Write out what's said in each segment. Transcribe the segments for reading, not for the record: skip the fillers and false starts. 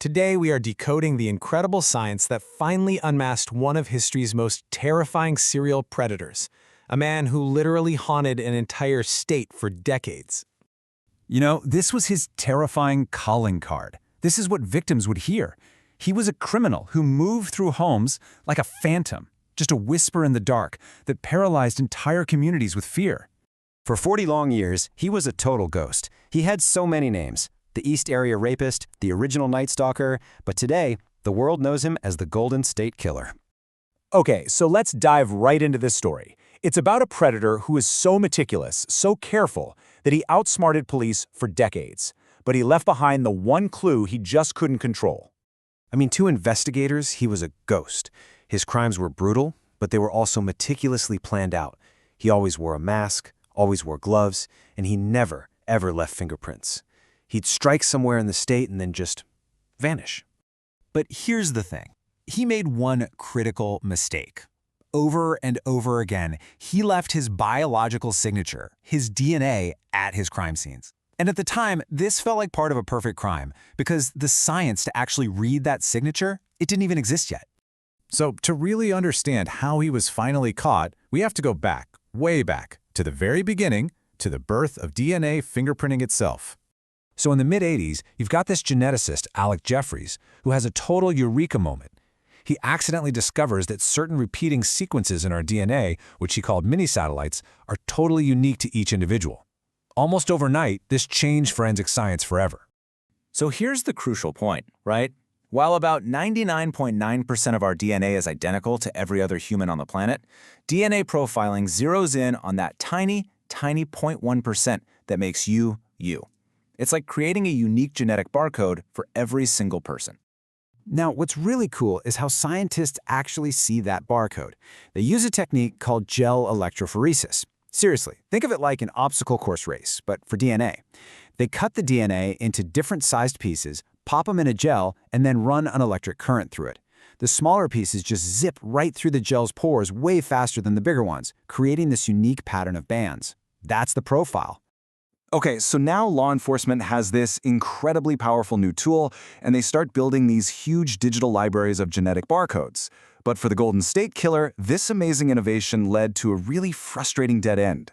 Today we are decoding the incredible science that finally unmasked one of history's most terrifying serial predators, a man who literally haunted an entire state for decades. This was his terrifying calling card. This is what victims would hear. He was a criminal who moved through homes like a phantom, just a whisper in the dark that paralyzed entire communities with fear. For 40 long years, he was a total ghost. He had so many names. The East Area Rapist, the original Night Stalker, but today, the world knows him as the Golden State Killer. Okay, so let's dive right into this story. It's about a predator who is so meticulous, so careful, that he outsmarted police for decades. But he left behind the one clue he just couldn't control. To investigators, he was a ghost. His crimes were brutal, but they were also meticulously planned out. He always wore a mask, always wore gloves, and he never, ever left fingerprints. He'd strike somewhere in the state and then just vanish. But here's the thing. He made one critical mistake. Over and over again, he left his biological signature, his DNA, at his crime scenes. And at the time, this felt like part of a perfect crime, because the science to actually read that signature, it didn't even exist yet. So to really understand how he was finally caught, we have to go back, way back, to the very beginning, to the birth of DNA fingerprinting itself. So in the mid-'80s, you've got this geneticist, Alec Jeffreys, who has a total eureka moment. He accidentally discovers that certain repeating sequences in our DNA, which he called mini-satellites, are totally unique to each individual. Almost overnight, this changed forensic science forever. So here's the crucial point, right? While about 99.9% of our DNA is identical to every other human on the planet, DNA profiling zeroes in on that tiny 0.1% that makes you, you. It's like creating a unique genetic barcode for every single person. Now, what's really cool is how scientists actually see that barcode. They use a technique called gel electrophoresis. Seriously, think of it like an obstacle course race, but for DNA. They cut the DNA into different sized pieces, pop them in a gel, and then run an electric current through it. The smaller pieces just zip right through the gel's pores way faster than the bigger ones, creating this unique pattern of bands. That's the profile. Okay, so now law enforcement has this incredibly powerful new tool, and they start building these huge digital libraries of genetic barcodes. But for the Golden State Killer, this amazing innovation led to a really frustrating dead end.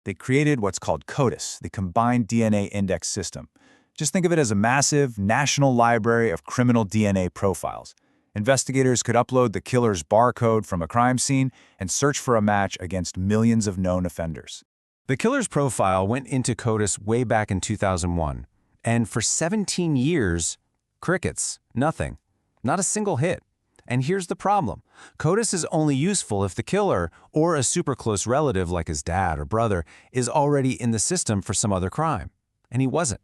They created what's called CODIS, the Combined DNA Index System. Just think of it as a massive national library of criminal DNA profiles. Investigators could upload the killer's barcode from a crime scene and search for a match against millions of known offenders. The killer's profile went into CODIS way back in 2001, and for 17 years, crickets, nothing, not a single hit. And here's the problem. CODIS is only useful if the killer, or a super close relative like his dad or brother, is already in the system for some other crime. And he wasn't.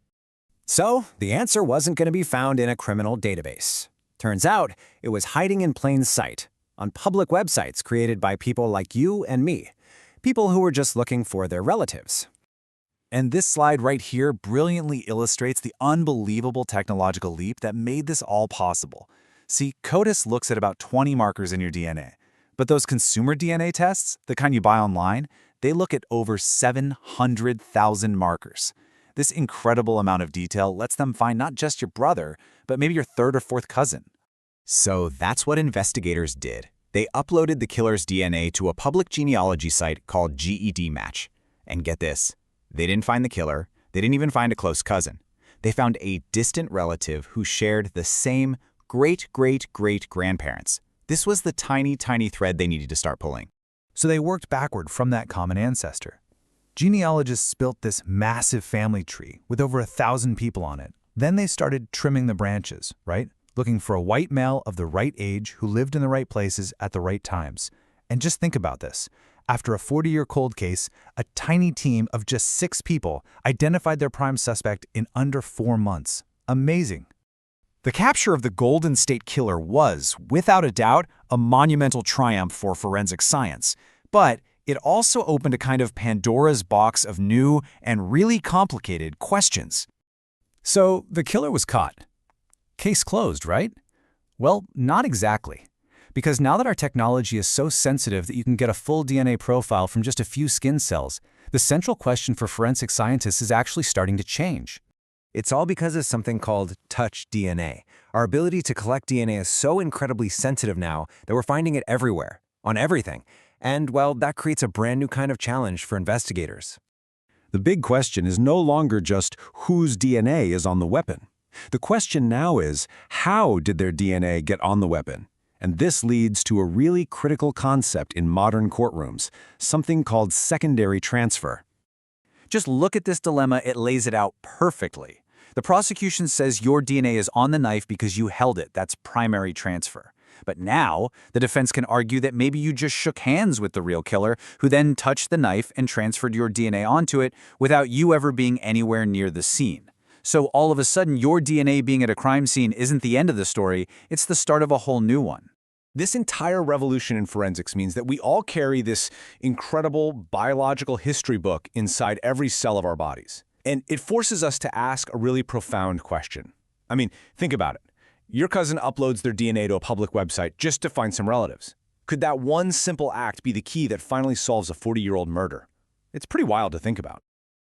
So, the answer wasn't going to be found in a criminal database. Turns out, it was hiding in plain sight, on public websites created by people like you and me. People who were just looking for their relatives. And this slide right here brilliantly illustrates the unbelievable technological leap that made this all possible. See, CODIS looks at about 20 markers in your DNA. But those consumer DNA tests, the kind you buy online, they look at over 700,000 markers. This incredible amount of detail lets them find not just your brother, but maybe your third or fourth cousin. So that's what investigators did. They uploaded the killer's DNA to a public genealogy site called GEDmatch. And get this, they didn't find the killer, they didn't even find a close cousin. They found a distant relative who shared the same great-great-great-grandparents. This was the tiny thread they needed to start pulling. So they worked backward from that common ancestor. Genealogists built this massive family tree with over 1,000 people on it. Then they started trimming the branches, right? Looking for a white male of the right age who lived in the right places at the right times. And just think about this. After a 40-year cold case, a tiny team of just 6 people identified their prime suspect in under 4 months. Amazing. The capture of the Golden State Killer was, without a doubt, a monumental triumph for forensic science. But it also opened a kind of Pandora's box of new and really complicated questions. So the killer was caught. Case closed, right? Well, not exactly. Because now that our technology is so sensitive that you can get a full DNA profile from just a few skin cells, the central question for forensic scientists is actually starting to change. It's all because of something called touch DNA. Our ability to collect DNA is so incredibly sensitive now that we're finding it everywhere, on everything. And, well, that creates a brand new kind of challenge for investigators. The big question is no longer just whose DNA is on the weapon. The question now is, how did their DNA get on the weapon? And this leads to a really critical concept in modern courtrooms, something called secondary transfer. Just look at this dilemma, it lays it out perfectly. The prosecution says your DNA is on the knife because you held it. That's primary transfer. But now, the defense can argue that maybe you just shook hands with the real killer, who then touched the knife and transferred your DNA onto it without you ever being anywhere near the scene. So all of a sudden, your DNA being at a crime scene isn't the end of the story, it's the start of a whole new one. This entire revolution in forensics means that we all carry this incredible biological history book inside every cell of our bodies. And it forces us to ask a really profound question. I mean, think about it. Your cousin uploads their DNA to a public website just to find some relatives. Could that one simple act be the key that finally solves a 40-year-old murder? It's pretty wild to think about.